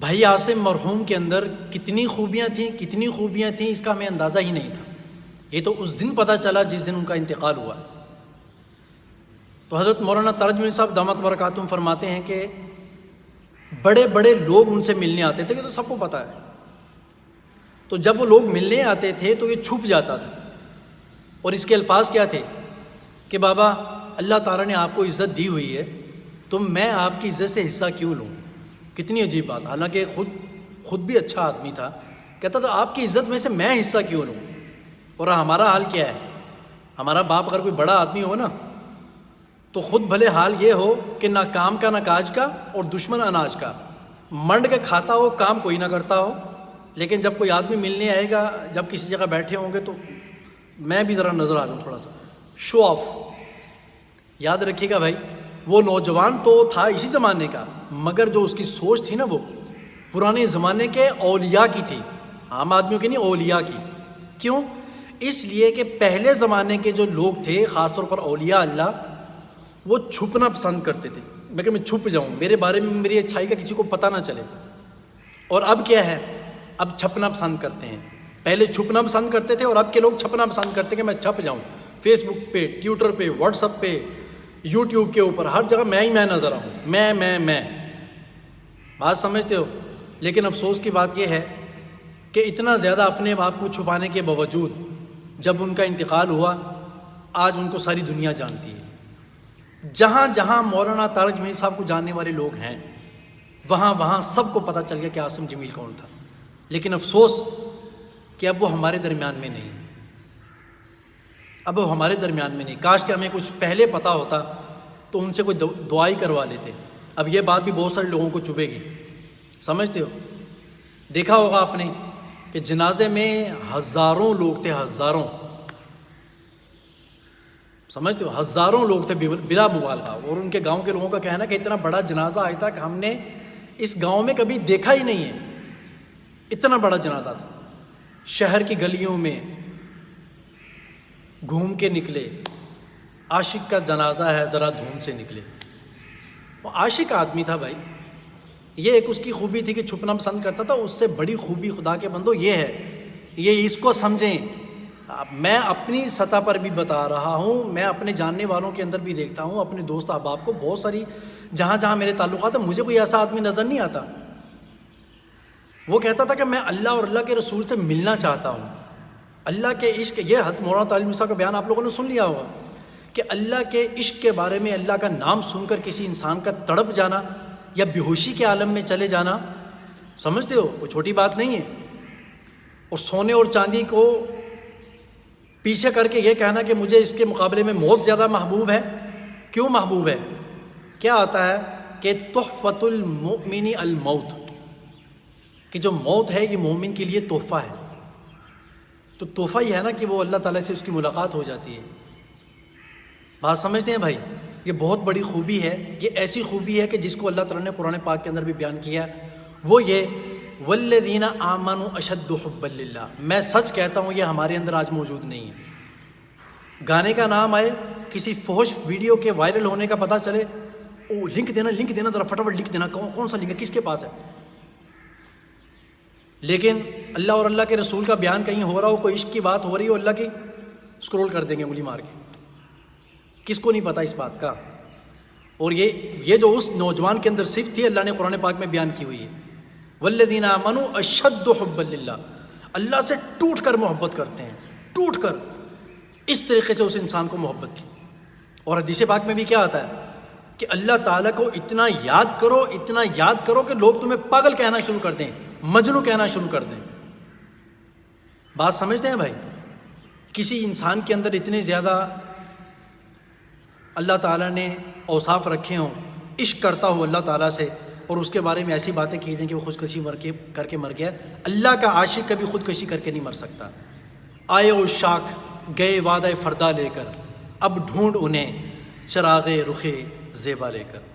بھائی عاصم مرحوم کے اندر کتنی خوبیاں تھیں اس کا ہمیں اندازہ ہی نہیں تھا. یہ تو اس دن پتہ چلا جس دن ان کا انتقال ہوا. تو حضرت مولانا تاج میر صاحب دامت برکاتہم فرماتے ہیں کہ بڑے بڑے لوگ ان سے ملنے آتے تھے، کہ تو سب کو پتہ ہے. تو جب وہ لوگ ملنے آتے تھے تو یہ چھپ جاتا تھا، اور اس کے الفاظ کیا تھے کہ بابا اللہ تعالیٰ نے آپ کو عزت دی ہوئی ہے تو میں آپ کی عزت سے حصہ کیوں لوں. کتنی عجیب بات. حالانکہ خود بھی اچھا آدمی تھا، کہتا تھا آپ کی عزت میں سے میں حصہ کیوں لوں. اور ہمارا حال کیا ہے؟ ہمارا باپ اگر کوئی بڑا آدمی ہو نا تو خود بھلے حال یہ ہو کہ نہ کام کا نہ کاج کا اور دشمن اناج کا، منڈ کے کھاتا ہو کام کوئی نہ کرتا ہو. لیکن جب کوئی آدمی ملنے آئے گا، جب کسی جگہ بیٹھے ہوں گے تو میں بھی ذرا نظر آ جاؤں، تھوڑا سا شو آف. یاد رکھیے گا بھائی، وہ نوجوان تو تھا اسی زمانے کا، مگر جو اس کی سوچ تھی نا وہ پرانے زمانے کے اولیاء کی تھی، عام آدمیوں کی نہیں، اولیاء کی. کیوں؟ اس لیے کہ پہلے زمانے کے جو لوگ تھے، خاص طور پر اولیاء اللہ، وہ چھپنا پسند کرتے تھے. میں چھپ جاؤں، میرے بارے میں میری اچھائی کا کسی کو پتہ نہ چلے. اور اب کیا ہے؟ اب چھپنا پسند کرتے ہیں. پہلے چھپنا پسند کرتے تھے اور اب کے لوگ چھپنا پسند کرتے ہیں کہ میں چھپ جاؤں. فیس بک پہ، ٹویٹر پہ، واٹس ایپ پہ، یوٹیوب کے اوپر، ہر جگہ میں ہی میں نظر آؤں، میں. بات سمجھتے ہو؟ لیکن افسوس کی بات یہ ہے کہ اتنا زیادہ اپنے آپ کو چھپانے کے باوجود جب ان کا انتقال ہوا، آج ان کو ساری دنیا جانتی ہے. جہاں جہاں مولانا طارق جمیل صاحب کو جاننے والے لوگ ہیں، وہاں سب کو پتہ چل گیا کہ عاصم جمیل کون تھا. لیکن افسوس کہ اب وہ ہمارے درمیان میں نہیں. اب وہ ہمارے درمیان میں نہیں. کاش کہ ہمیں کچھ پہلے پتہ ہوتا تو ان سے کوئی دعائی کروا لیتے. اب یہ بات بھی بہت سارے لوگوں کو چبھے گی، سمجھتے ہو؟ دیکھا ہوگا آپ نے کہ جنازے میں ہزاروں لوگ تھے، ہزاروں، سمجھتے ہو؟ ہزاروں لوگ تھے بلا مبالغہ. اور ان کے گاؤں کے لوگوں کا کہنا کہ اتنا بڑا جنازہ آج تک ہم نے اس گاؤں میں کبھی دیکھا ہی نہیں ہے. اتنا بڑا جنازہ تھا. شہر کی گلیوں میں گھوم کے نکلے، عاشق کا جنازہ ہے ذرا دھوم سے نکلے. وہ عاشق آدمی تھا بھائی. یہ ایک اس کی خوبی تھی کہ چھپنا پسند کرتا تھا. اس سے بڑی خوبی خدا کے بندو یہ ہے، یہ اس کو سمجھیں. میں اپنی سطح پر بھی بتا رہا ہوں، میں اپنے جاننے والوں کے اندر بھی دیکھتا ہوں، اپنے دوست احباب کو بہت ساری جہاں جہاں میرے تعلقات ہیں، مجھے کوئی ایسا آدمی نظر نہیں آتا. وہ کہتا تھا کہ میں اللہ اور اللہ کے رسول سے ملنا چاہتا ہوں. اللہ کے عشق، یہ حضرت مولانا طارق جمیل صاحب کا بیان آپ لوگوں نے سن لیا ہوگا کہ اللہ کے عشق کے بارے میں اللہ کا نام سن کر کسی انسان کا تڑپ جانا یا بیہوشی کے عالم میں چلے جانا، سمجھتے ہو؟ وہ چھوٹی بات نہیں ہے. اور سونے اور چاندی کو پیچھے کر کے یہ کہنا کہ مجھے اس کے مقابلے میں موت زیادہ محبوب ہے. کیوں محبوب ہے؟ کیا آتا ہے کہ تحفۃ المؤمن الموت، کہ جو موت ہے یہ مومن کے لیے تحفہ ہے. تو تحفہ یہ ہے نا کہ وہ اللہ تعالیٰ سے اس کی ملاقات ہو جاتی ہے. بات سمجھتے ہیں بھائی؟ یہ بہت بڑی خوبی ہے. یہ ایسی خوبی ہے کہ جس کو اللہ تعالیٰ نے قرآن پاک کے اندر بھی بیان کیا. وہ یہ والذین آمنوا اشد حبا للہ. میں سچ کہتا ہوں یہ ہمارے اندر آج موجود نہیں ہے. گانے کا نام آئے، کسی فحش ویڈیو کے وائرل ہونے کا پتہ چلے، او لنک دینا ذرا فٹافٹ لنک دینا. کون سا لنک ہے؟ کس کے پاس ہے؟ لیکن اللہ اور اللہ کے رسول کا بیان کہیں ہو رہا ہو، کوئی عشق کی بات ہو رہی ہو، اللہ کی، اسکرول کر دیں گے انگلی مار کے. کس کو نہیں پتہ اس بات کا؟ اور یہ جو اس نوجوان کے اندر صفت تھی، اللہ نے قرآن پاک میں بیان کی ہوئی ہے. والذین آمنوا اشد حبا للہ. اللہ سے ٹوٹ کر محبت کرتے ہیں، ٹوٹ کر. اس طریقے سے اس انسان کو محبت تھی. اور حدیث پاک میں بھی کیا آتا ہے کہ اللہ تعالیٰ کو اتنا یاد کرو کہ لوگ تمہیں پاگل کہنا شروع کر دیں، مجنوں کہنا شروع کر دیں. بات سمجھتے ہیں بھائی؟ کسی انسان کے اندر اتنے زیادہ اللہ تعالیٰ نے اوصاف رکھے ہوں، عشق کرتا ہو اللہ تعالیٰ سے، اور اس کے بارے میں ایسی باتیں کی جائیں کہ وہ خودکشی کر کے مر گیا. اللہ کا عاشق کبھی خودکشی کر کے نہیں مر سکتا. آئے او شاخ گئے وعدہ فردا لے کر، اب ڈھونڈ انہیں چراغ رخ زیبا لے کر.